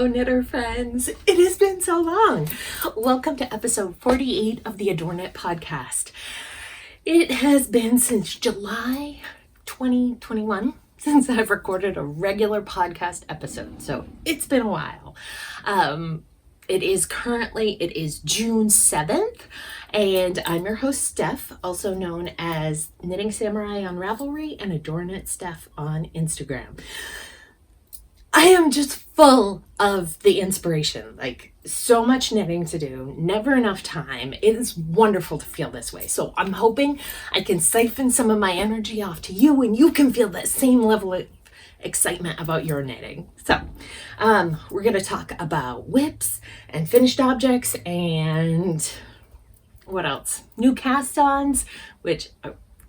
knitter friends. It has been so long. Welcome to episode 48 of the AdoreKnit podcast. It has been since July 2021 since I've recorded a regular podcast episode, so it's been a while. It is June 7th, and I'm your host, Steph, also known as Knitting Samurai on Ravelry and AdoreKnit Steph on Instagram. I am just full of the inspiration, like so much knitting to do, never enough time. It is wonderful to feel this way. So I'm hoping I can siphon some of my energy off to you and you can feel that same level of excitement about your knitting. So we're going to talk about whips and finished objects and what else? New cast-ons, which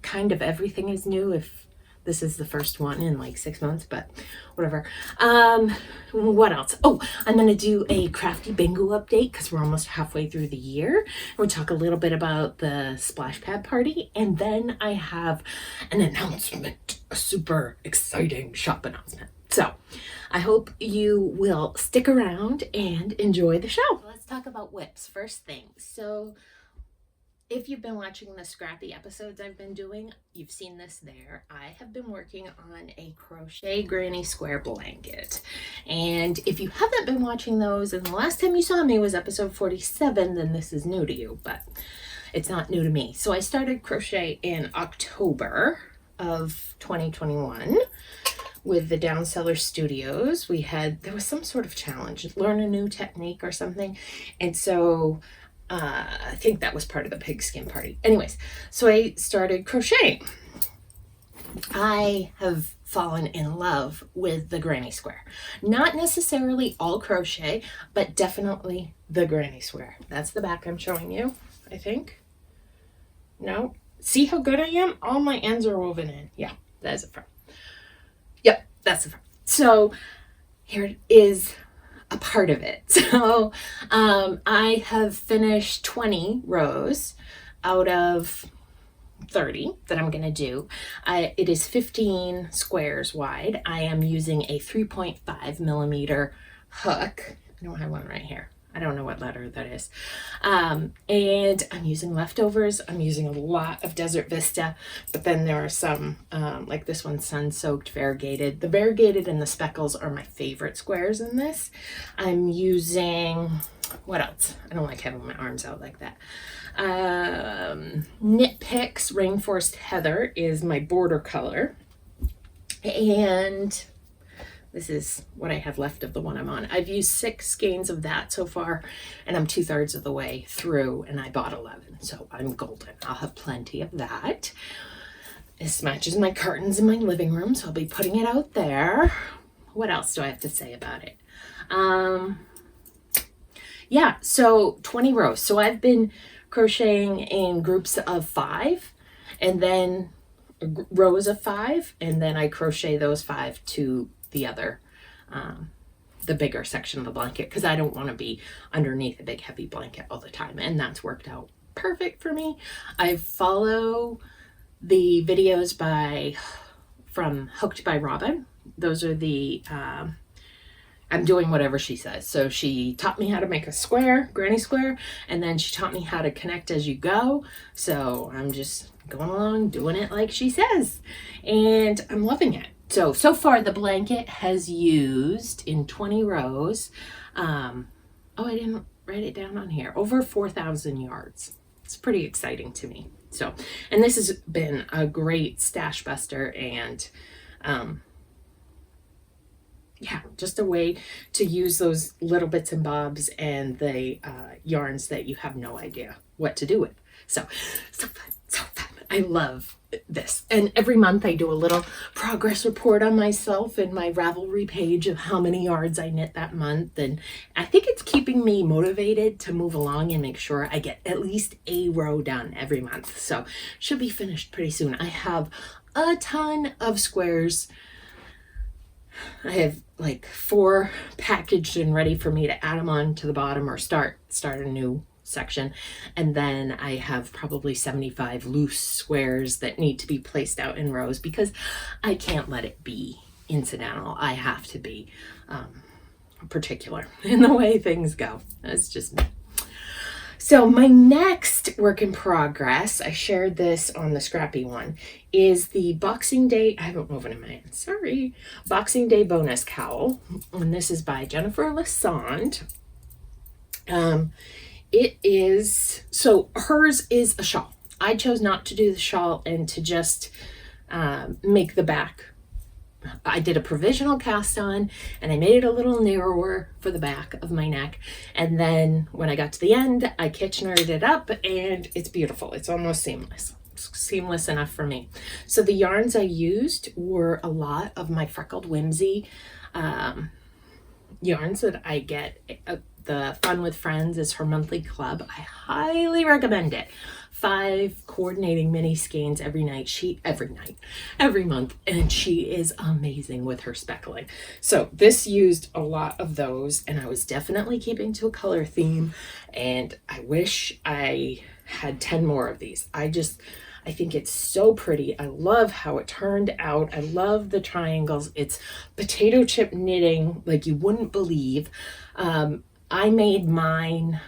kind of everything is new if this is the first one in like 6 months, but whatever. What else? Oh, I'm going to do a crafty bingo update because we're almost halfway through the year. We'll talk a little bit about the splash pad party. And then I have an announcement, a super exciting shop announcement. So I hope you will stick around and enjoy the show. Let's talk about whips first thing. So if you've been watching the Scrappy episodes I've been doing, you've seen this there. I have been working on a crochet granny square blanket. And if you haven't been watching those and the last time you saw me was episode 47, then this is new to you, but it's not new to me. So I started crochet in October of 2021 with the Down Cellar Studios. There was some sort of challenge, learn a new technique or something. And so I think that was part of the pigskin party. Anyways, so I started crocheting. I have fallen in love with the granny square. Not necessarily all crochet, but definitely the granny square. That's the back I'm showing you, I think. No? See how good I am? All my ends are woven in. Yeah, that is the front. Yep, that's the front. So here it is, a part of it. So I have finished 20 rows out of 30 that I'm going to do. It is 15 squares wide. I am using a 3.5 millimeter hook. I don't have one right here. I don't know what letter that is. And I'm using leftovers. I'm using a lot of Desert Vista, but then there are some, like this one, Sunsoaked Variegated. The Variegated and the Speckles are my favorite squares in this. I'm using, what else? I don't like having my arms out like that. Knit Picks Rainforest Heather is my border color. And this is what I have left of the one I'm on. I've used 6 skeins of that so far, and I'm 2/3 of the way through, and I bought 11, so I'm golden. I'll have plenty of that. This matches my curtains in my living room, so I'll be putting it out there. What else do I have to say about it? Yeah, so 20 rows. So I've been crocheting in groups of 5, and then rows of 5, and then I crochet those 5 to the other, the bigger section of the blanket, because I don't want to be underneath a big heavy blanket all the time, and that's worked out perfect for me. I follow the videos from Hooked by Robin. Those are the I'm doing whatever she says. So she taught me how to make a square, granny square, and then she taught me how to connect as you go. So I'm just going along doing it like she says, and I'm loving it. So far the blanket has used in 20 rows, I didn't write it down on here, over 4,000 yards. It's pretty exciting to me. So, and this has been a great stash buster and, yeah, just a way to use those little bits and bobs and the yarns that you have no idea what to do with. So fun, so fun. I love this. And every month I do a little progress report on myself in my Ravelry page of how many yards I knit that month. And I think it's keeping me motivated to move along and make sure I get at least a row done every month. So should be finished pretty soon. I have a ton of squares. I have like 4 packaged and ready for me to add them on to the bottom or start a new section, and then I have probably 75 loose squares that need to be placed out in rows because I can't let it be incidental. I have to be particular in the way things go. That's just me. So my next work in progress, I shared this on the Scrappy one, is the Boxing Day, I haven't woven in my hand, sorry, Boxing Day bonus cowl. And this is by Jennifer Lassonde. It is, so hers is a shawl. I chose not to do the shawl and to just make the back. I did a provisional cast on and I made it a little narrower for the back of my neck. And then when I got to the end, I kitchenered it up and it's beautiful. It's almost seamless. It's seamless enough for me. So the yarns I used were a lot of my Freckled Whimsy yarns that I get. The Fun with Friends is her monthly club. I highly recommend it. 5 coordinating mini skeins every month, and she is amazing with her speckling. So this used a lot of those, and I was definitely keeping to a color theme, and I wish I had 10 more of these. I think it's so pretty. I love how it turned out. I love the triangles. It's potato chip knitting like you wouldn't believe. I made mine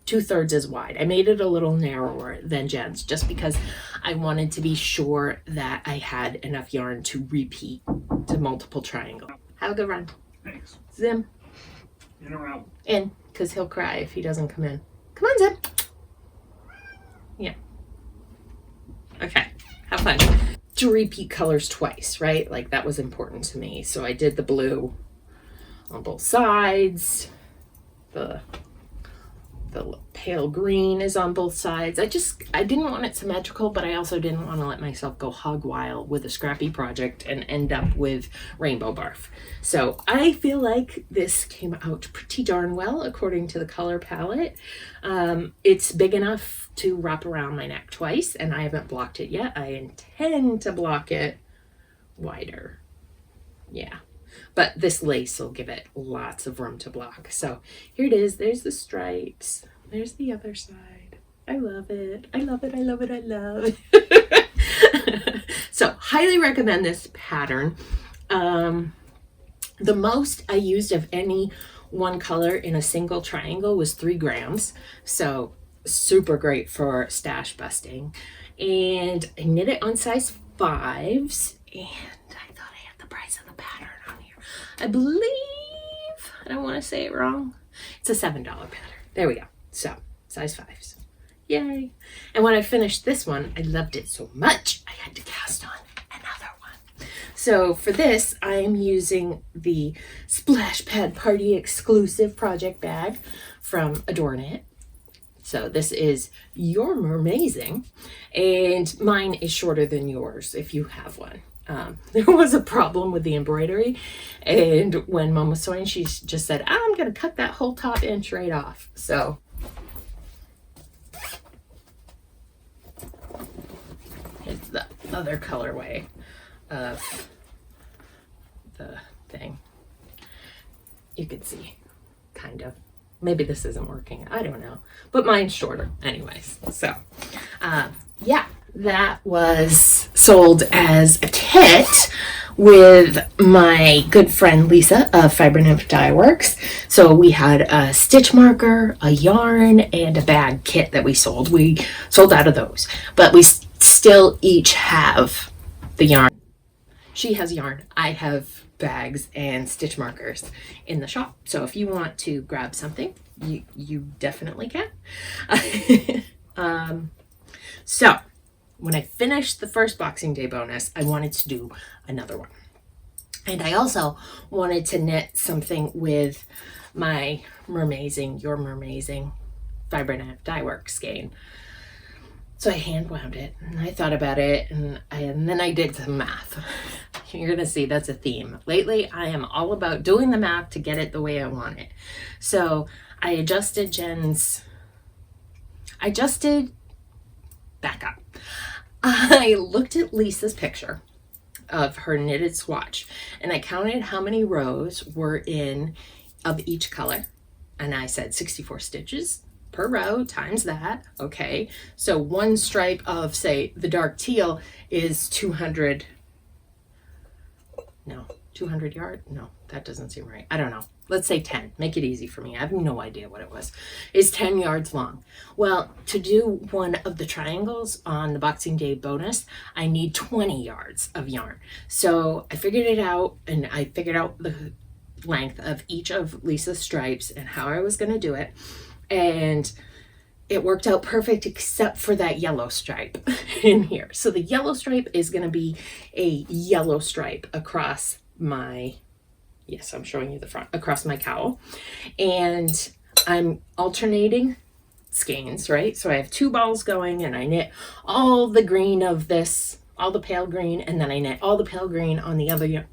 2/3 as wide. I made it a little narrower than Jen's just because I wanted to be sure that I had enough yarn to repeat to multiple triangles. Have a good run. Thanks. Zim. In or out? In, because he'll cry if he doesn't come in. Come on, Zim. Yeah. Okay. Have fun. To repeat colors twice, right? Like that was important to me. So I did the blue on both sides. The pale green is on both sides. I didn't want it symmetrical, but I also didn't want to let myself go hog wild with a Scrappy project and end up with rainbow barf. So I feel like this came out pretty darn well according to the color palette. It's big enough to wrap around my neck twice, and I haven't blocked it yet. I intend to block it wider. Yeah. But this lace will give it lots of room to block. So here it is. There's the stripes. There's the other side. I love it. I love it. I love it. I love it. So highly recommend this pattern. The most I used of any one color in a single triangle was 3 grams. So super great for stash busting. And I knit it on size 5s. And I thought I had the price of the pattern on here. I believe, I don't want to say it wrong, it's a $7 pattern. There we go. So, size 5s. Yay. And when I finished this one, I loved it so much, I had to cast on another one. So for this, I'm using the Splash Pad Party exclusive project bag from AdoreKnit. So this is your Mer-Mazing, and mine is shorter than yours if you have one. There was a problem with the embroidery, and when Mom was sewing, she just said, I'm going to cut that whole top inch right off. So here's the other colorway of the thing. You could see, kind of. Maybe this isn't working. I don't know. But mine's shorter anyways. So, yeah, that was sold as a kit with my good friend Lisa of Fibernymph Dyeworks. So we had a stitch marker, a yarn, and a bag kit that we sold. We sold out of those. But we still each have the yarn. She has yarn. I have bags and stitch markers in the shop. So if you want to grab something, you definitely can. So when I finished the first Boxing Day bonus, I wanted to do another one. And I also wanted to knit something with my Mer-Mazing, your Mer-Mazing Fibernymph Dyeworks skein. So I hand wound it and I thought about it and then I did some math. You're going to see that's a theme. Lately, I am all about doing the math to get it the way I want it. So I adjusted back up. I looked at Lisa's picture of her knitted swatch and I counted how many rows were in of each color. And I said 64 stitches per row times that. Okay. So one stripe of, say, the dark teal is 200 yards? No, that doesn't seem right. I don't know. Let's say 10. Make it easy for me. I have no idea what it was. It's 10 yards long. Well, to do one of the triangles on the Boxing Day bonus, I need 20 yards of yarn. So I figured it out, and I figured out the length of each of Lisa's stripes and how I was going to do it. And it worked out perfect except for that yellow stripe in here. So the yellow stripe is going to be a yellow stripe across my, yes, I'm showing you the front, across my cowl. And I'm alternating skeins, right? So I have 2 balls going, and I knit all the green of this, all the pale green, and then I knit all the pale green on the other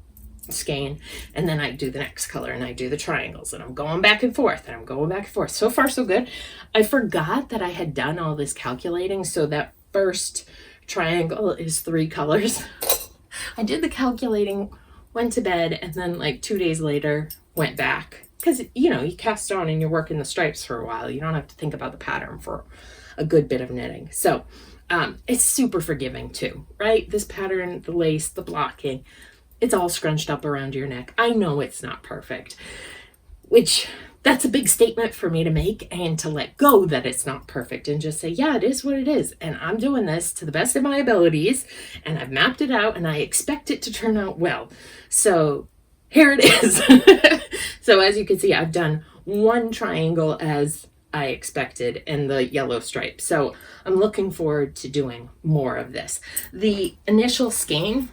skein, and then I do the next color, and I do the triangles, and I'm going back and forth, and I'm going back and forth. So far, so good. I forgot that I had done all this calculating, so that first triangle is 3 colors. I did the calculating, went to bed, and then like 2 days later went back, because you cast on and you're working the stripes for a while. You don't have to think about the pattern for a good bit of knitting. So it's super forgiving too, right? This pattern, the lace, the blocking, it's all scrunched up around your neck. I know it's not perfect, which that's a big statement for me to make, and to let go that it's not perfect and just say, yeah, it is what it is. And I'm doing this to the best of my abilities, and I've mapped it out, and I expect it to turn out well. So here it is. So as you can see, I've done 1 triangle as I expected in the yellow stripe. So I'm looking forward to doing more of this. The initial skein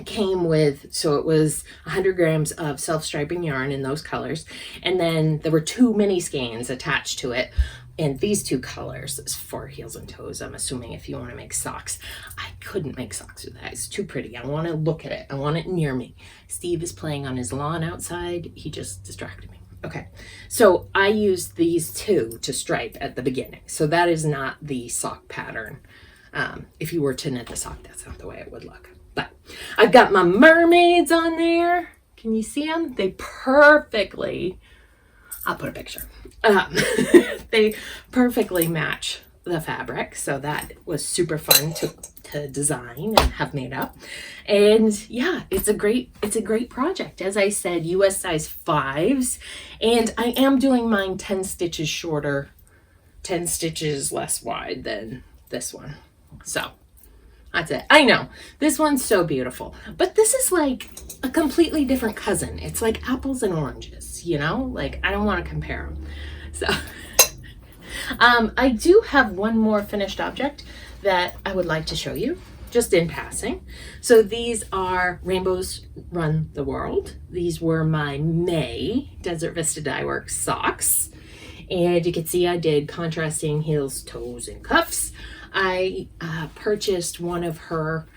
came with, so it was 100 grams of self-striping yarn in those colors, and then there were 2 mini skeins attached to it in these 2 colors. It's for heels and toes, I'm assuming, if you want to make socks. I couldn't make socks with that. It's too pretty. I want to look at it. I want it near me. Steve is playing on his lawn outside. He just distracted me. Okay, so I used these 2 to stripe at the beginning. So that is not the sock pattern. If you were to knit the sock, that's not the way it would look. But I've got my mermaids on there. Can you see them? They perfectly, I'll put a picture. They perfectly match the fabric. So that was super fun to design and have made up. And yeah, it's a great project. As I said, US size 5s. And I am doing mine 10 stitches shorter, 10 stitches less wide than this one. So that's it. I know this one's so beautiful, but this is like a completely different cousin. It's like apples and oranges, like I don't want to compare them. So I do have one more finished object that I would like to show you just in passing. So these are Rainbows Run the World. These were my May Desert Vista Dyeworks socks. And you can see I did contrasting heels, toes, and cuffs. I purchased one of her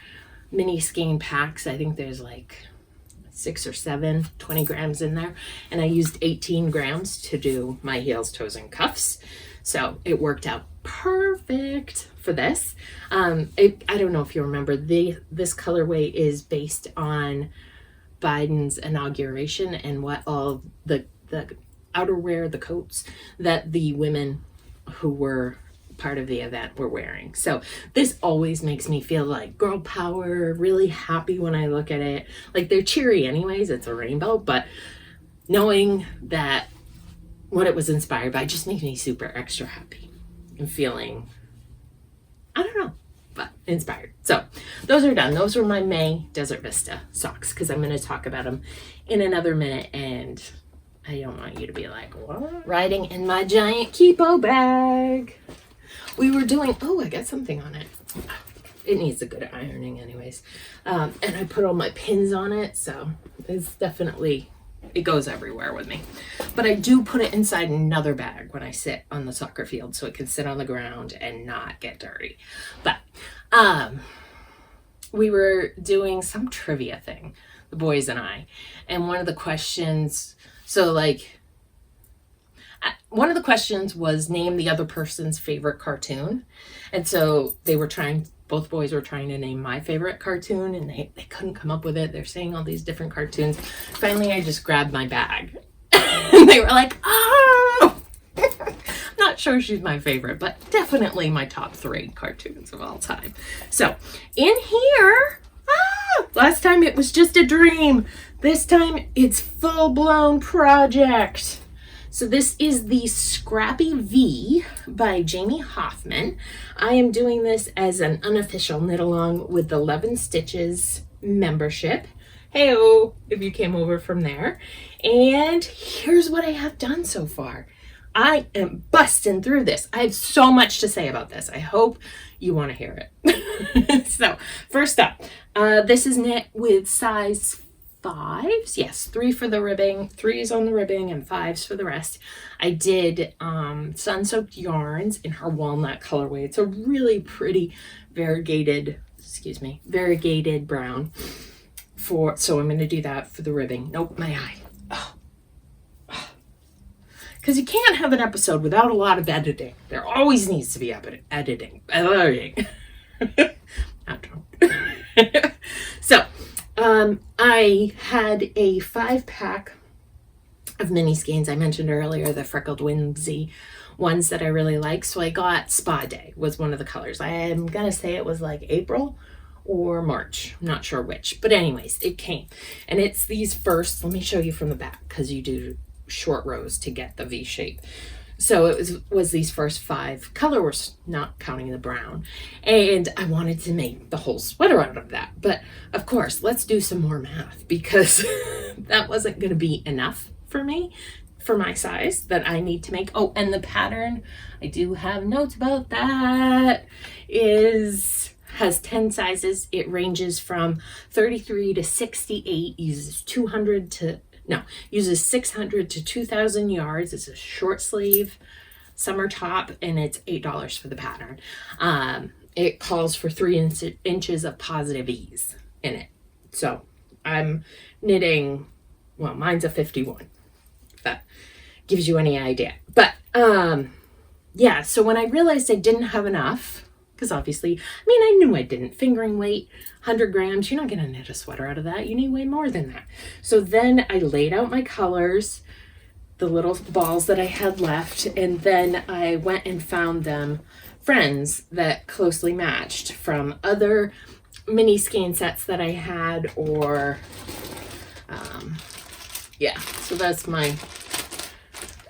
mini skein packs. I think there's like 6 or 7, 20 grams in there. And I used 18 grams to do my heels, toes, and cuffs. So it worked out perfect for this. I don't know if you remember, this colorway is based on Biden's inauguration and what all the outerwear, the coats that the women who were part of the event were wearing. So this always makes me feel like girl power, really happy when I look at it. Like they're cheery anyways, it's a rainbow, but knowing that what it was inspired by just makes me super extra happy and feeling, I don't know, but inspired. So those are done. Those were my May Desert Vista socks, because I'm going to talk about them in another minute, and I don't want you to be like, what? Riding in my giant Kubo bag. We were doing, oh, I got something on it. It needs a good ironing anyways. And I put all my pins on it, so it's definitely, it goes everywhere with me. But I do put it inside another bag when I sit on the soccer field, so it can sit on the ground and not get dirty. But we were doing some trivia thing, the boys and I. And one of the questions, one of the questions was name the other person's favorite cartoon. And so both boys were trying to name my favorite cartoon, and they couldn't come up with it. They're saying all these different cartoons. Finally, I just grabbed my bag. And they were like, oh! Not sure she's my favorite, but definitely my top 3 cartoons of all time. So in here, Last time it was just a dream. This time it's full-blown project. So this is the Scrappy V by Jamie Hoffman. I am doing this as an unofficial knit along with the 11 Stitches membership. Hey-oh, if you came over from there. And here's what I have done so far. I am busting through this. I have so much to say about this. I hope you want to hear it. So first up, this is knit with size 5s. Yes, 3 for the ribbing, 3s on the ribbing, and 5s for the rest. I did sun-soaked yarns in her walnut colorway. It's a really pretty variegated brown. So I'm going to do that for the ribbing. Nope, my eye. Because you can't have an episode without a lot of editing. There always needs to be editing. So, I had a 5-pack of mini skeins. I mentioned earlier the Freckled Whimsy ones that I really like. So I got Spa Day was one of the colors. I am going to say it was like April or March. I'm not sure which. But anyways, it came. And it's these first, let me show you from the back because you do short rows to get the V shape. So it was these first 5 colors, not counting the brown, and I wanted to make the whole sweater out of that. But of course, let's do some more math because that wasn't going to be enough for me for my size that I need to make. Oh, and the pattern, I do have notes about that, has 10 sizes. It ranges from 33 to 68, uses 600 to 2,000 yards. It's a short sleeve summer top, and it's $8 for the pattern. It calls for 3 inches of positive ease in it. So I'm knitting, well, mine's a 51, if that gives you any idea. But yeah, so when I realized I didn't have enough, because obviously, I knew I didn't. Fingering weight, 100 grams, you're not going to knit a sweater out of that. You need way more than that. So then I laid out my colors, the little balls that I had left, and then I went and found them friends that closely matched from other mini skein sets that I had, or, yeah, so that's my...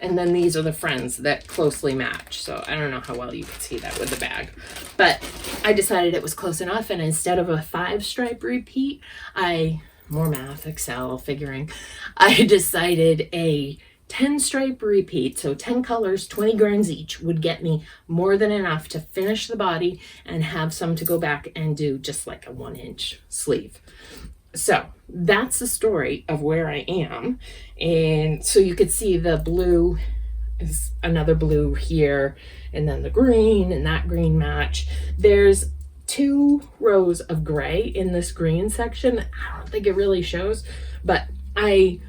And then these are the friends that closely match. So I don't know how well you can see that with the bag. But I decided it was close enough. And instead of a 5-stripe repeat, more math, Excel, figuring, I decided a 10-stripe repeat. So 10 colors, 20 grams each would get me more than enough to finish the body and have some to go back and do just like a 1-inch sleeve. So that's the story of where I am. And so you could see the blue is another blue here, and then the green and that green match. There's 2 rows of gray in this green section. I don't think it really shows, but I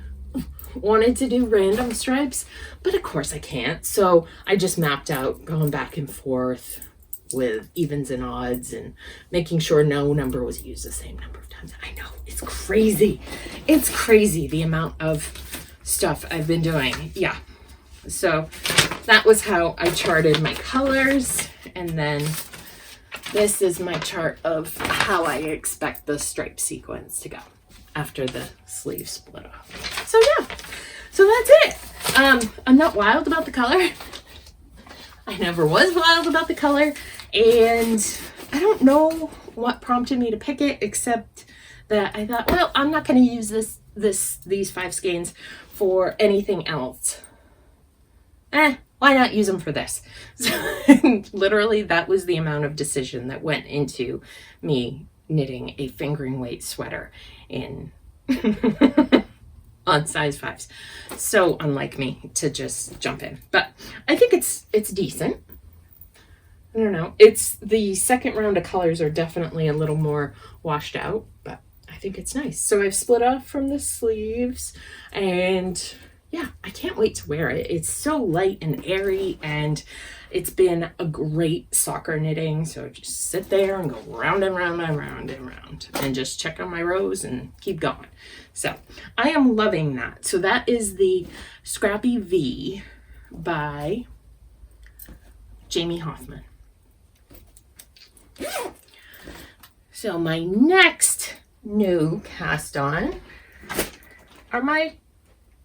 wanted to do random stripes, but of course I can't. So I just mapped out going back and forth with evens and odds and making sure no number was used the same number of times. I know, it's crazy. It's crazy the amount of stuff I've been doing. Yeah. So that was how I charted my colors. And then this is my chart of how I expect the stripe sequence to go after the sleeve split off. So yeah, so that's it. I'm not wild about the color. I never was wild about the color, and I don't know what prompted me to pick it, except that I thought, well, I'm not going to use these 5 skeins for anything else. Why not use them for this? So, literally, that was the amount of decision that went into me knitting a fingering weight sweater in on size 5s. So unlike me to just jump in, but I think it's decent. I don't know. It's the second round of colors are definitely a little more washed out, but I think it's nice. So I've split off from the sleeves, and yeah, I can't wait to wear it. It's so light and airy, and it's been a great soccer knitting. So just sit there and go round and round and round and round and just check on my rows and keep going. So I am loving that. So that is the Scrappy V by Jamie Hoffman. So my next new cast on are my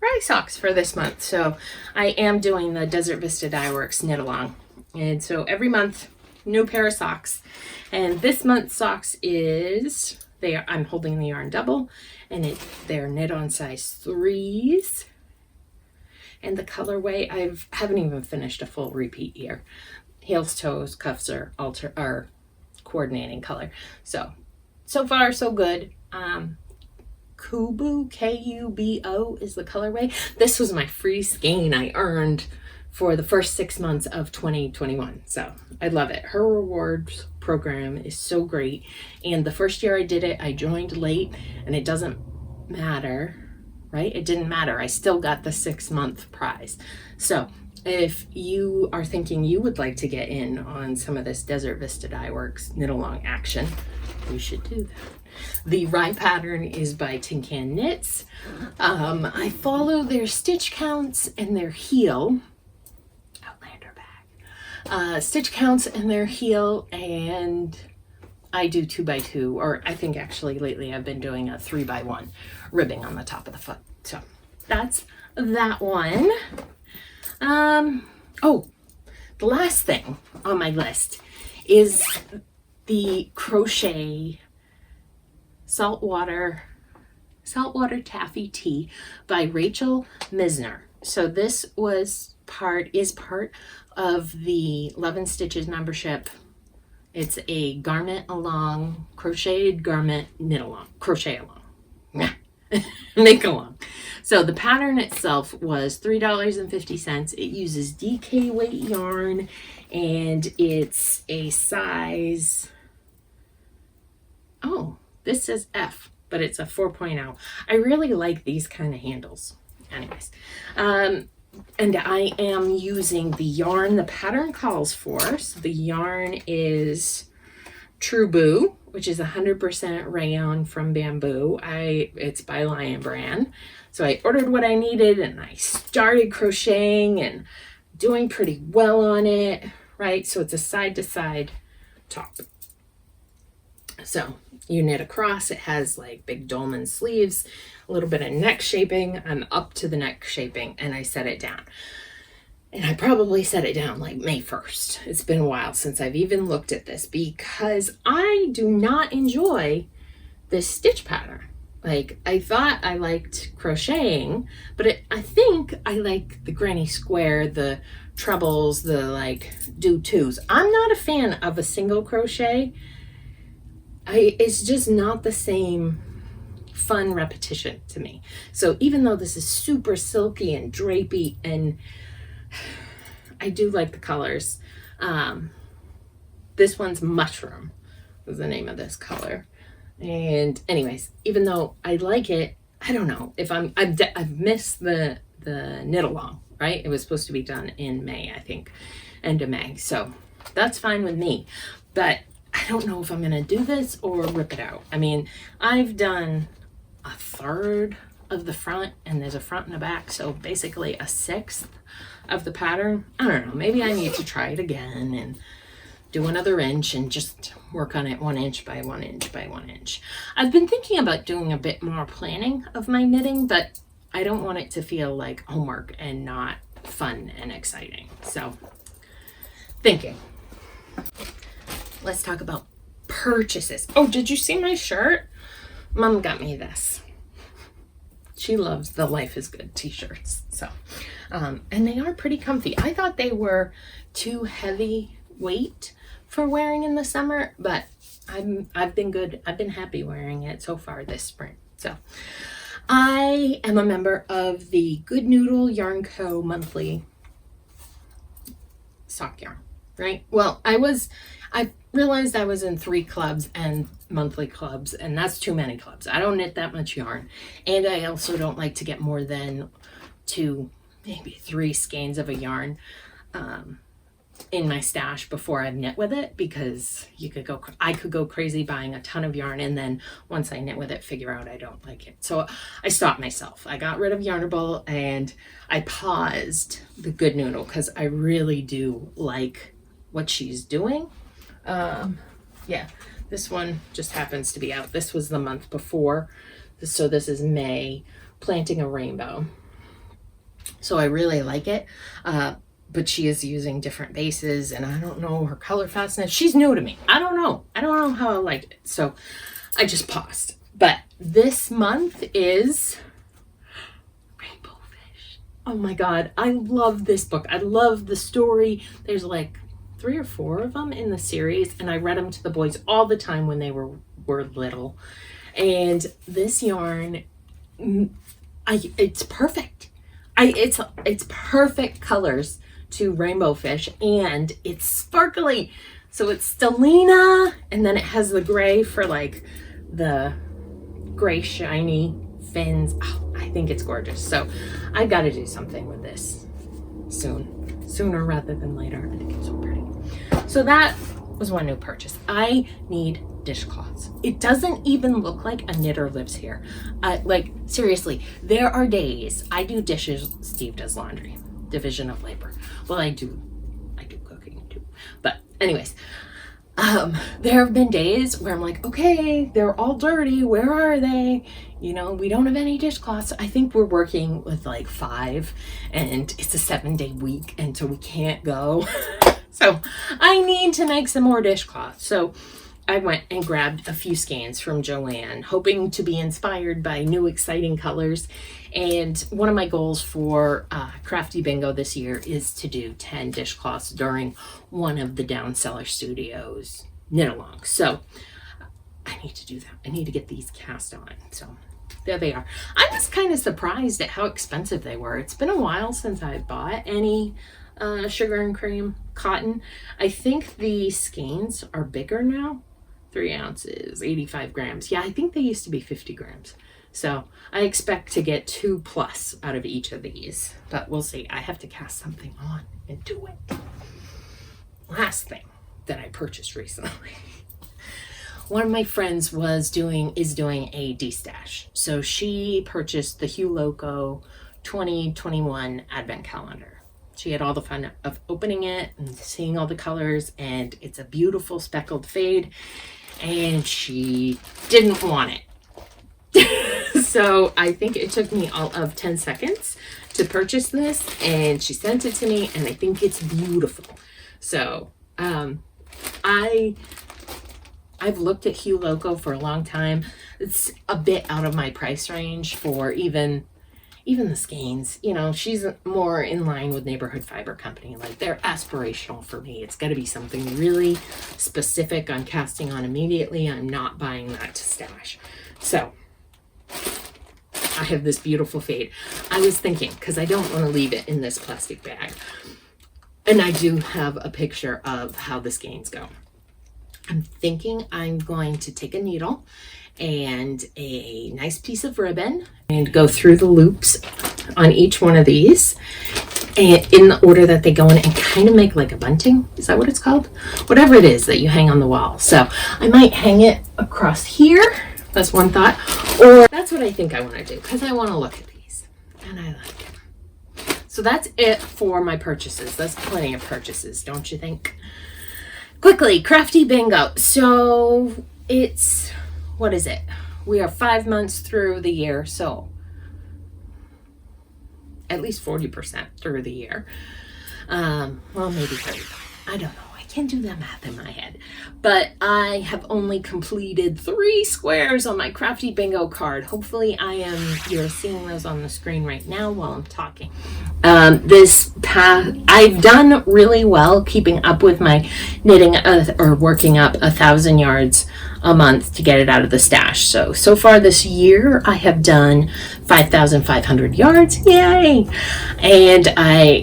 rye socks for this month. So I am doing the Desert Vista Dyeworks knit along. And so every month, new pair of socks. And this month's socks is, I'm holding the yarn double, and they're knit on size 3s. And the colorway, haven't even finished a full repeat here. Heels, toes, cuffs are coordinating color. So far so good. Kubo, Kubo is the colorway. This was my free skein I earned for the first 6 months of 2021. So I love it. Her rewards program is so great. And the first year I did it, I joined late, and it doesn't matter, right? It didn't matter. I still got the 6-month prize. So if you are thinking you would like to get in on some of this Desert Vista Dyeworks knit along action, you should do that. The rye pattern is by Tin Can Knits. I follow their stitch counts and their heel. Outlander bag. Stitch counts and their heel, and I do 2x2, or I think actually lately I've been doing a 3x1 ribbing on the top of the foot. So that's that one. Oh, the last thing on my list is the Crochet Saltwater Taffy Tee by Rachel Misner. So this is part of the Love and Stitches membership. It's a garment along, crocheted garment knit along, crochet along, make along. So the pattern itself was $3.50. It uses DK weight yarn, and it's a size, this says F, but it's a 4.0. I really like these kind of handles. Anyways, and I am using the yarn the pattern calls for. So the yarn is True Boo, which is 100% rayon from bamboo. It's by Lion Brand. So I ordered what I needed, and I started crocheting and doing pretty well on it, right? So it's a side-to-side top. So you knit across, it has like big dolman sleeves, a little bit of neck shaping. I'm up to the neck shaping, and I set it down. And I probably set it down like May 1st. It's been a while since I've even looked at this, because I do not enjoy this stitch pattern. Like, I thought I liked crocheting, but I think I like the granny square, the trebles, the like do twos. I'm not a fan of a single crochet. It's just not the same fun repetition to me. So even though this is super silky and drapey, and I do like the colors, this one's Mushroom is the name of this color. And anyways, even though I like it, I don't know if I've missed the knit along, right? It was supposed to be done in May, I think, end of May. So that's fine with me, but I don't know if I'm going to do this or rip it out. I mean, I've done a third of the front, and there's a front and a back. So basically a sixth of the pattern. I don't know. Maybe I need to try it again and do another inch and just work on it 1 inch by 1 inch by 1 inch. I've been thinking about doing a bit more planning of my knitting, but I don't want it to feel like homework and not fun and exciting. So thinking. Let's talk about purchases. Oh, did you see my shirt? Mom got me this. She loves the Life is Good t-shirts. So, and they are pretty comfy. I thought they were too heavy weight for wearing in the summer, but I've been good. I've been happy wearing it so far this spring. So I am a member of the Good Noodle Yarn Co. monthly sock yarn, right? Well, I realized I was in 3 clubs and monthly clubs, and that's too many clubs. I don't knit that much yarn, and I also don't like to get more than 2, maybe 3 skeins of a yarn in my stash before I knit with it, because I could go crazy buying a ton of yarn, and then once I knit with it, figure out I don't like it. So I stopped myself. I got rid of Yarnable, and I paused the Good Noodle because I really do like what she's doing. Yeah, This one just happens to be out. This was the month before. So this is May, Planting a Rainbow. So I really like it. But she is using different bases, and I don't know her color fastness. She's new to me. I don't know how I like it. So I just paused. But this month is Rainbow Fish. Oh my God. I love this book. I love the story. There's like 3 or 4 of them in the series, and I read them to the boys all the time when they were little. And this yarn, it's perfect. It's perfect colors to Rainbow Fish, and it's sparkly. So it's Stellina, and then it has the gray for like the gray shiny fins. Oh, I think it's gorgeous. So I've got to do something with this sooner rather than later. I think it's so pretty. So that was one new purchase. I need dishcloths. It doesn't even look like a knitter lives here. Like seriously, there are days I do dishes, Steve does laundry, division of labor. Well, I do cooking too. But anyways, there have been days where I'm like, okay, they're all dirty. Where are they? You know, we don't have any dishcloths. I think we're working with like 5, and it's a 7-day week, and so we can't go. So I need to make some more dishcloths. So I went and grabbed a few skeins from Joanne, hoping to be inspired by new exciting colors. And one of my goals for Crafty Bingo this year is to do 10 dishcloths during one of the Down Cellar Studios knit-alongs. So I need to do that. I need to get these cast on. So there they are. I was kind of surprised at how expensive they were. It's been a while since I bought any sugar and cream cotton. I think the skeins are bigger now. 3 ounces, 85 grams. Yeah, I think they used to be 50 grams. So I expect to get 2+ out of each of these, but we'll see. I have to cast something on and do it. Last thing that I purchased recently. One of my friends is doing a de-stash. So she purchased the Hue Loco 2021 Advent Calendar. She had all the fun of opening it and seeing all the colors, and it's a beautiful speckled fade, and she didn't want it. So I think it took me all of 10 seconds to purchase this, and she sent it to me, and I think it's beautiful. So I've looked at Hue Loco for a long time. It's a bit out of my price range for even the skeins. You know, she's more in line with Neighborhood Fiber Company. Like, they're aspirational for me. It's got to be something really specific on casting on immediately. I'm not buying that to stash. So I have this beautiful fade. I was thinking, because I don't want to leave it in this plastic bag, and I do have a picture of how the skeins go. I'm thinking I'm going to take a needle and a nice piece of ribbon and go through the loops on each one of these, and in the order that they go in, and kind of make like a bunting. Is that what it's called? Whatever it is that you hang on the wall. So I might hang it across here. That's one thought. Or that's what I think I want to do, because I want to look at these and I like it. So that's it for my purchases. That's plenty of purchases, don't you think? Quickly, Crafty Bingo. So it's, what is it? We are 5 months through the year, so at least 40% through the year. Well, maybe 30. I don't know. I can't do that math in my head. But I have only completed 3 squares on my Crafty Bingo card. Hopefully you're seeing those on the screen right now while I'm talking. I've done really well keeping up with my knitting or working up 1,000 yards a month to get it out of the stash. So far this year, I have done 5,500 yards. Yay! And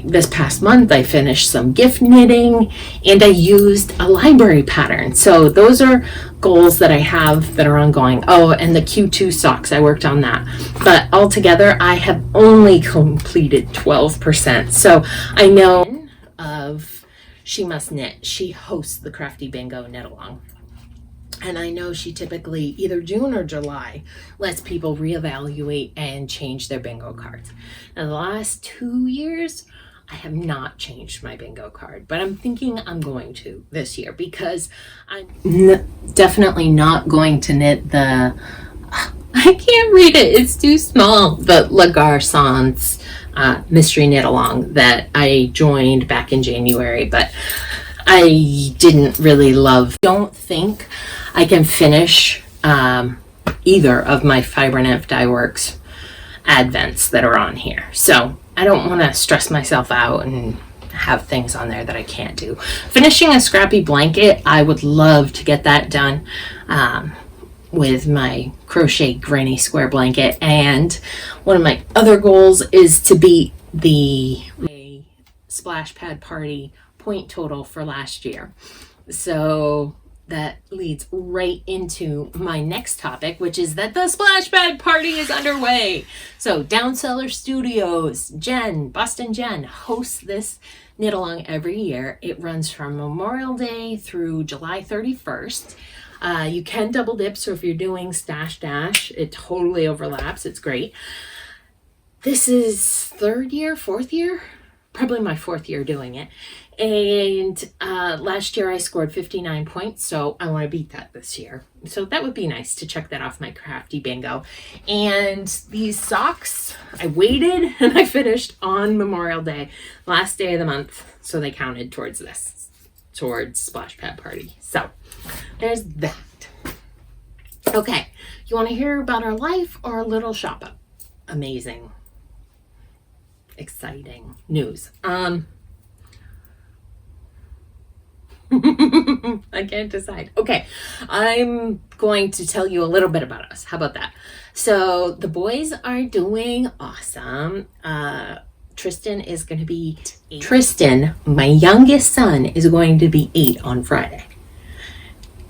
this past month, I finished some gift knitting, and I used a library pattern. So those are goals that I have that are ongoing. Oh, and the Q2 socks, I worked on that. But altogether, I have only completed 12%. So I know of She Must Knit. She hosts the Crafty Bingo knit along. And I know she typically, either June or July, lets people reevaluate and change their bingo cards. Now, the last 2 years, I have not changed my bingo card, but I'm thinking I'm going to this year because I'm definitely not going to knit the, I can't read it, it's too small, the Lassonde mystery knit along that I joined back in January, but I didn't really love. Don't think I can finish either of my Fibernymph Dyeworks advents that are on here. So I don't want to stress myself out and have things on there that I can't do. Finishing a Scrappy blanket, I would love to get that done with my crochet granny square blanket. And one of my other goals is to beat the splash pad party point total for last year. So that leads right into my next topic, which is that the splash pad party is underway. So Downseller Studios, Boston Jen hosts this knit along every year. It runs from Memorial Day through July 31st. You can double dip, so if you're doing Stash Dash, it totally overlaps. It's great. This is fourth year? Probably my fourth year doing it. And last year I scored 59 points, so I want to beat that this year. So that would be nice to check that off my crafty bingo. And these socks, I waited and I finished on Memorial Day, last day of the month, so they counted towards Splash Pad Party. So there's that. Okay, you want to hear about our life or a little shop up? Amazing, exciting news. I can't decide. Okay, I'm going to tell you a little bit about us. How about that? So the boys are doing awesome. Tristan, my youngest son, is going to be 8 on Friday.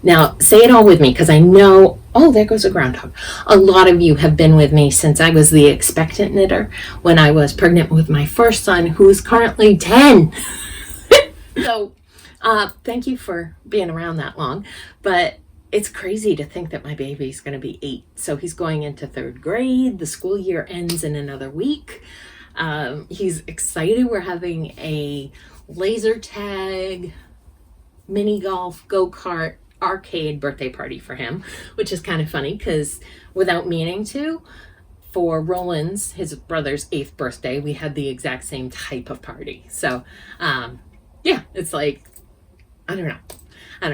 Now, say it all with me, because I know, oh, there goes a groundhog. A lot of you have been with me since I was the expectant knitter when I was pregnant with my first son, who is currently 10. So, thank you for being around that long, but it's crazy to think that my baby's going to be 8. So he's going into 3rd grade. The school year ends in another week. He's excited. We're having a laser tag, mini golf, go-kart, arcade birthday party for him, which is kind of funny because without meaning to, for Roland's, his brother's 8th birthday, we had the exact same type of party. So, yeah, it's like, I don't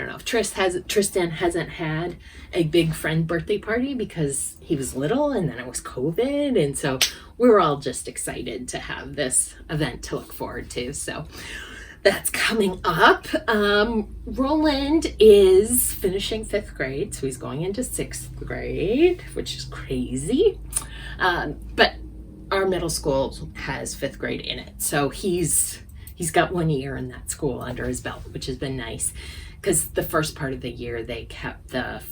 know. Tristan hasn't had a big friend birthday party because he was little and then it was COVID. And so we were all just excited to have this event to look forward to. So that's coming up. Roland is finishing 5th grade. So he's going into 6th grade, which is crazy. But our middle school has 5th grade in it. So he's got 1 year in that school under his belt, which has been nice. Because the first part of the year, they kept the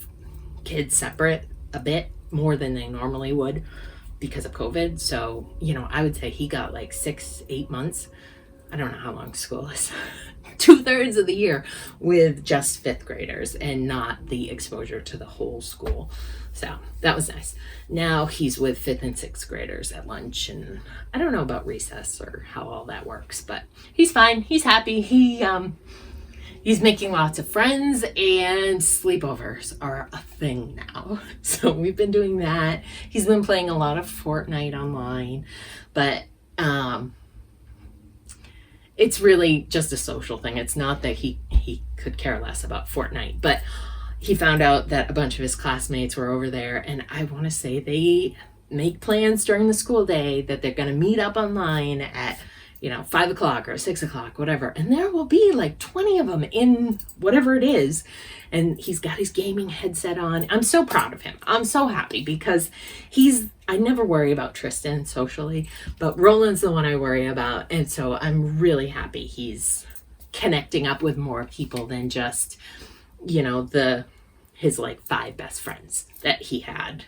kids separate a bit more than they normally would because of COVID. So, I would say he got like 6-8 months. I don't know how long school is. 2/3 of the year with just 5th graders and not the exposure to the whole school. So that was nice. Now he's with 5th and 6th graders at lunch, and I don't know about recess or how all that works, but he's fine. He's happy. He's making lots of friends, and sleepovers are a thing now. So we've been doing that. He's been playing a lot of Fortnite online, but it's really just a social thing. It's not that he could care less about Fortnite, but he found out that a bunch of his classmates were over there, and I want to say they make plans during the school day that they're going to meet up online at 5 o'clock or 6 o'clock, whatever. And there will be like 20 of them in whatever it is. And he's got his gaming headset on. I'm so proud of him. I'm so happy because I never worry about Tristan socially, but Roland's the one I worry about. And so I'm really happy he's connecting up with more people than just, his like 5 best friends that he had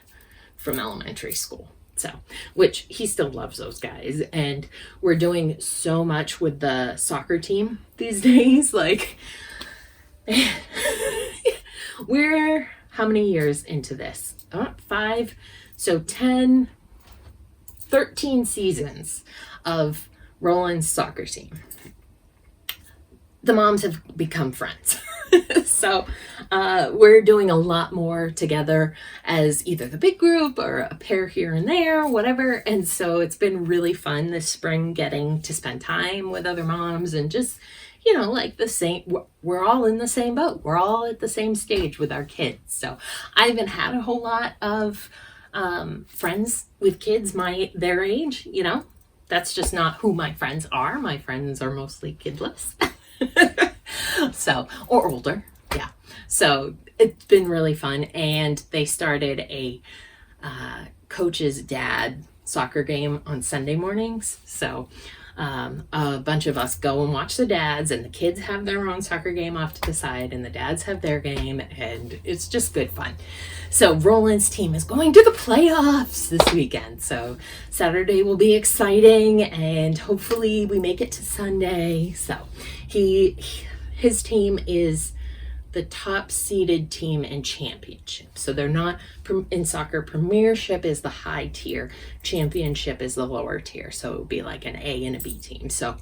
from elementary school. So, which he still loves those guys. And we're doing so much with the soccer team these days. Like, we're how many years into this? 5. So 13 seasons of Roland's soccer team. The moms have become friends. So we're doing a lot more together as either the big group or a pair here and there, whatever. And so it's been really fun this spring getting to spend time with other moms and just, like the same, we're all in the same boat. We're all at the same stage with our kids. So I haven't had a whole lot of friends with kids their age, That's just not who my friends are. My friends are mostly kidless. Or older. Yeah. So it's been really fun. And they started a coach's dad soccer game on Sunday mornings. So a bunch of us go and watch the dads, and the kids have their own soccer game off to the side, and the dads have their game, and it's just good fun. So Roland's team is going to the playoffs this weekend. So Saturday will be exciting, and hopefully we make it to Sunday. So his team is the top seeded team in championship. So they're not in soccer. Premiership is the high tier. Championship is the lower tier. So it would be like an A and a B team. So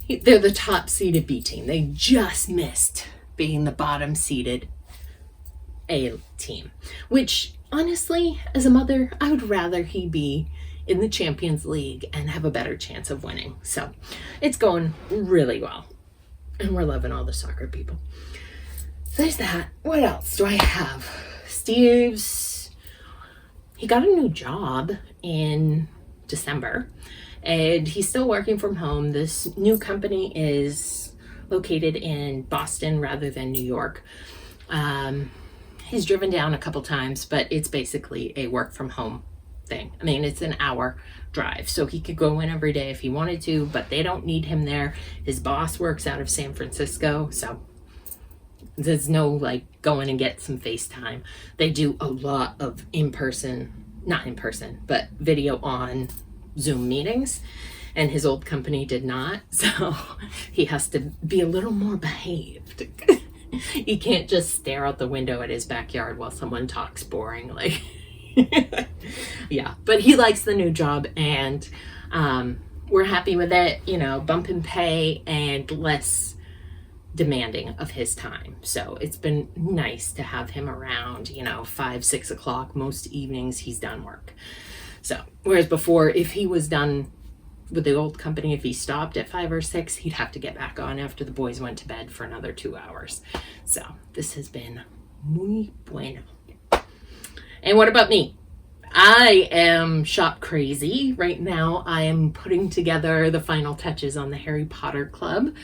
they're the top seeded B team. They just missed being the bottom seeded A team, which honestly, as a mother, I would rather he be in the Champions League and have a better chance of winning. So it's going really well. And we're loving all the soccer people. So there's that. What else do I have? He got a new job in December, and he's still working from home. This new company is located in Boston rather than New York. He's driven down a couple times, but it's basically a work from home thing. I mean, it's an hour drive, so he could go in every day if he wanted to, but they don't need him there. His boss works out of San Francisco, so there's no like going and get some FaceTime. They do a lot of not in person, but video on Zoom meetings, and his old company did not, so he has to be a little more behaved. He can't just stare out the window at his backyard while someone talks boring, like yeah, but he likes the new job, and we're happy with it, bump in pay and less demanding of his time. So it's been nice to have him around, 5-6 o'clock. Most evenings he's done work. So whereas before, if he was done with the old company, if he stopped at 5 or 6, he'd have to get back on after the boys went to bed for another 2 hours. So this has been muy bueno. And what about me? I am shop crazy. Right now I am putting together the final touches on the Harry Potter Club.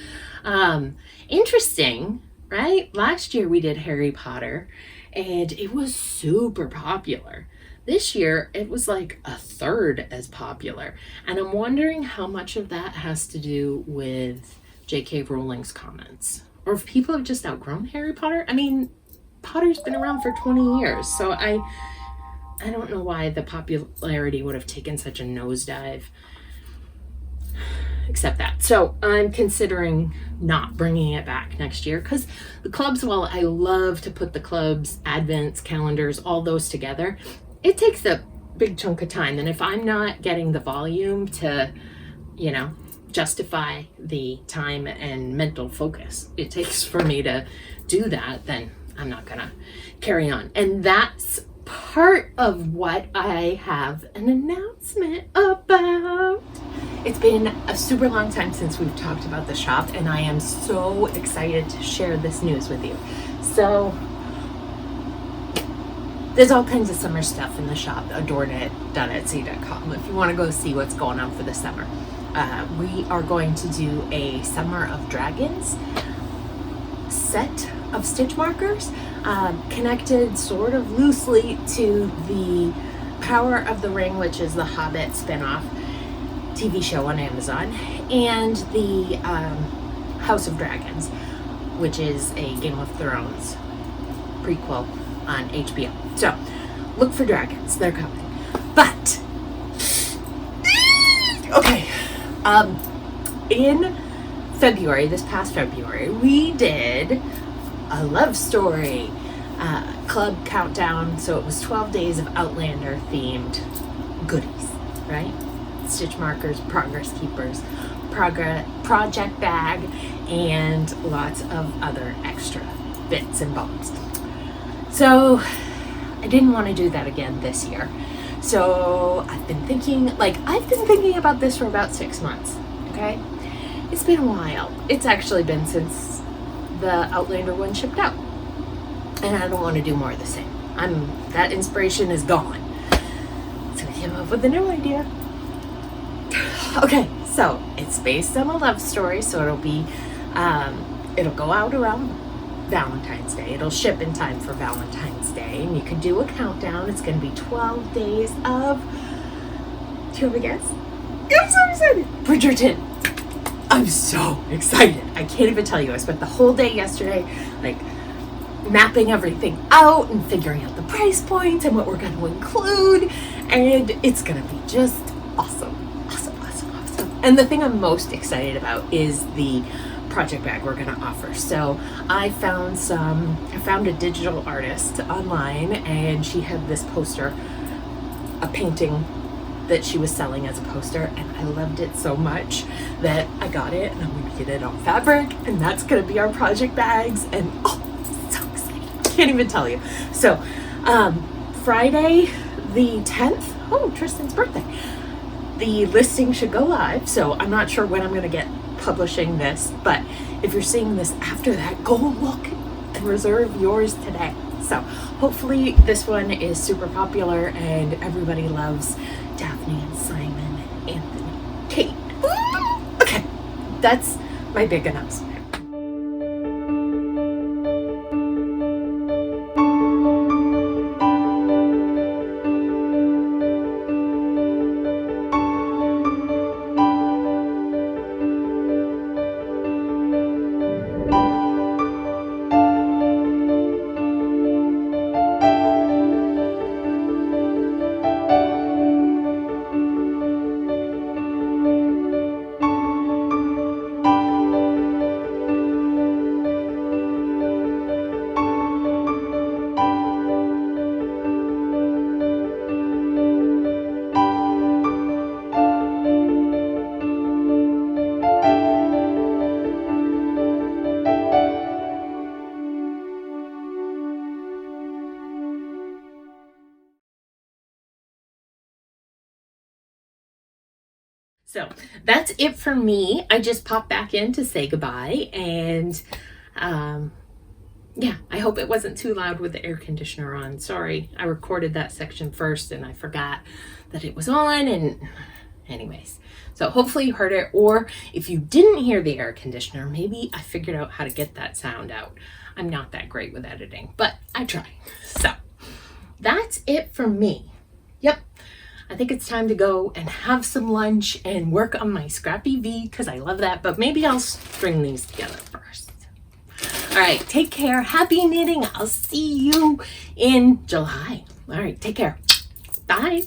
Interesting, right? Last year we did Harry Potter and it was super popular. This year it was like a third as popular. And I'm wondering how much of that has to do with J.K. Rowling's comments. Or if people have just outgrown Harry Potter. I mean, Potter's been around for 20 years, so I don't know why the popularity would have taken such a nosedive, except that. So I'm considering not bringing it back next year, because the clubs, while I love to put the clubs, advents, calendars, all those together, it takes a big chunk of time. And if I'm not getting the volume to, justify the time and mental focus it takes for me to do that, then I'm not gonna carry on. And that's part of what I have an announcement about. It's been a super long time since we've talked about the shop, and I am so excited to share this news with you. So there's all kinds of summer stuff in the shop, AdoreKnit.etsy.com, if you want to go see what's going on for the summer. We are going to do a Summer of Dragons set of stitch markers, connected sort of loosely to the Power of the Ring, which is the Hobbit spinoff TV show on Amazon, and the House of Dragons, which is a Game of Thrones prequel on HBO. So look for dragons, they're coming. But okay, in February, this past February, we did a love story club countdown. So it was 12 days of Outlander themed goodies, right? stitch markers, progress keepers, project bag, and lots of other extra bits and bobs. So I didn't want to do that again this year. So I've been thinking about this for about 6 months, okay? It's been a while. It's actually been since the Outlander one shipped out. And I don't want to do more of the same. That inspiration is gone. So I came up with a new idea. Okay, so it's based on a love story, so it'll go out around Valentine's Day. It'll ship in time for Valentine's Day, and you can do a countdown. It's going to be 12 days of, do you have a guess? I'm so excited. Bridgerton. I'm so excited. I can't even tell you. I spent the whole day yesterday, mapping everything out and figuring out the price points and what we're going to include, and it's going to be just awesome. And the thing I'm most excited about is the project bag we're going to offer. So I found a digital artist online, and she had this poster, a painting that she was selling as a poster, and I loved it so much that I got it, and I'm going to get it on fabric, and that's going to be our project bags. And so excited, can't even tell you. So Friday the 10th, Tristan's birthday, the listing should go live. So I'm not sure when I'm going to get publishing this, but if you're seeing this after that, go look and reserve yours today. So hopefully this one is super popular and everybody loves Daphne and Simon and Anthony, Kate. Okay, that's my big announcement. So that's it for me. I just popped back in to say goodbye, and I hope it wasn't too loud with the air conditioner on. Sorry, I recorded that section first and I forgot that it was on, and anyways. So hopefully you heard it, or if you didn't hear the air conditioner, maybe I figured out how to get that sound out. I'm not that great with editing, but I try. So that's it for me. Yep. I think it's time to go and have some lunch and work on my Scrappy V, because I love that, but maybe I'll string these together first. All right, take care. Happy knitting. I'll see you in July. All right, take care. Bye.